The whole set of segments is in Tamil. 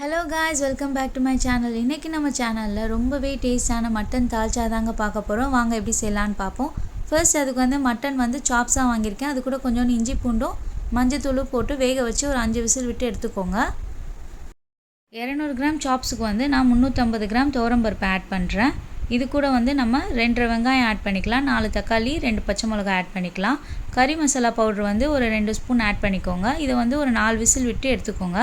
Hello guys, welcome back to my channel. இன்றைக்கி நம்ம சேனலில் ரொம்பவே டேஸ்டான மட்டன் தால்ச்சா தாங்க பார்க்க போகிறோம். வாங்க எப்படி செய்யலான்னு பார்ப்போம். ஃபர்ஸ்ட் அதுக்கு மட்டன் சாப்ஸாக வாங்கியிருக்கேன். அது கூட கொஞ்சோண்டு இஞ்சி பூண்டும் மஞ்சத்தூளும் போட்டு வேக வச்சு ஒரு 5 விசில் விட்டு எடுத்துக்கோங்க. 200 கிராம் சாப்ஸுக்கு நான் 350 கிராம் துவரம்பருப்பு ஆட் பண்ணுறேன். இது கூட நம்ம 2 வெங்காயம் ஆட் பண்ணிக்கலாம், 4 தக்காளி, 2 பச்சை மிளகாய் ஆட் பண்ணிக்கலாம். கறி மசாலா பவுடர் ஒரு 2 ஸ்பூன் ஆட் பண்ணிக்கோங்க. இதை ஒரு 4 விசில் விட்டு எடுத்துக்கோங்க.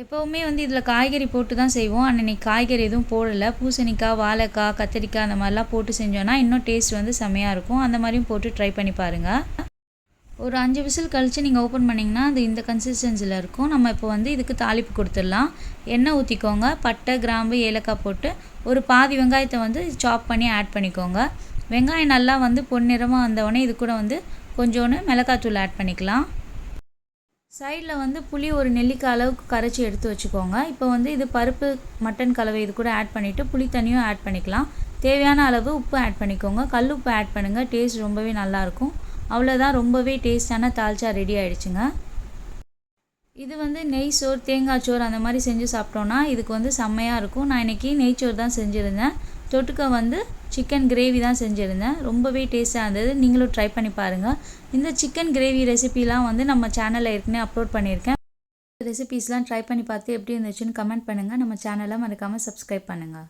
எப்போவுமே இதில் காய்கறி போட்டு தான் செய்வோம். அன்றைக்கி காய்கறி எதுவும் போடலை. பூசணிக்காய், வாழைக்காய், கத்திரிக்காய் அந்த மாதிரிலாம் போட்டு செஞ்சோன்னா இன்னும் டேஸ்ட் செம்மையாக இருக்கும். அந்த மாதிரியும் போட்டு ட்ரை பண்ணி பாருங்கள். ஒரு 5 விசில் கழித்து நீங்கள் ஓப்பன் பண்ணிங்கன்னா அது இந்த கன்சிஸ்டன்சியில் இருக்கும். நம்ம இப்போ இதுக்கு தாளிப்பு கொடுத்துடலாம். எண்ணெய் ஊற்றிக்கோங்க. பட்டை, கிராம்பு, ஏலக்காய் போட்டு ஒரு பாதி வெங்காயத்தை சாப் பண்ணி ஆட் பண்ணிக்கோங்க. வெங்காயம் நல்லா பொன்னிறமாக வந்தவுடனே இது கூட கொஞ்சோண்டு மிளகாத்தூள் ஆட் பண்ணிக்கலாம். சைடில் புளி ஒரு நெல்லிக்காய் அளவுக்கு கரைச்சி எடுத்து வச்சுக்கோங்க. இப்போ இது பருப்பு மட்டன் கலவை இது கூட ஆட் பண்ணிவிட்டு புளி தண்ணியும் ஆட் பண்ணிக்கலாம். தேவையான அளவு உப்பு ஆட் பண்ணிக்கோங்க. கல் உப்பு ஆட் பண்ணுங்கள், டேஸ்ட் ரொம்பவே நல்லாயிருக்கும். அவ்வளோதான், ரொம்பவே டேஸ்டான தால்ச்சா ரெடி ஆகிடுச்சுங்க. இது நெய் சோறு, தேங்காய் சோறு அந்த மாதிரி செஞ்சு சாப்பிட்டோன்னா இதுக்கு செம்மையாக இருக்கும். நான் இன்றைக்கி நெய்ச்சோறு தான் செஞ்சுருந்தேன். தொட்டுக்க சிக்கன் கிரேவி தான் செஞ்சுருந்தேன். ரொம்பவே டேஸ்ட்டாக இருந்தது. நீங்களும் ட்ரை பண்ணி பாருங்கள். இந்த சிக்கன் கிரேவி ரெசிபிலாம் நம்ம சேனலில் ஏற்கனவே அப்லோட் பண்ணியிருக்கேன். ரெசிபீஸ்லாம் ட்ரை பண்ணி பார்த்து எப்படி இருந்துச்சுன்னு கமெண்ட் பண்ணுங்கள். நம்ம சேனலை மறக்காமல் சப்ஸ்கிரைப் பண்ணுங்கள்.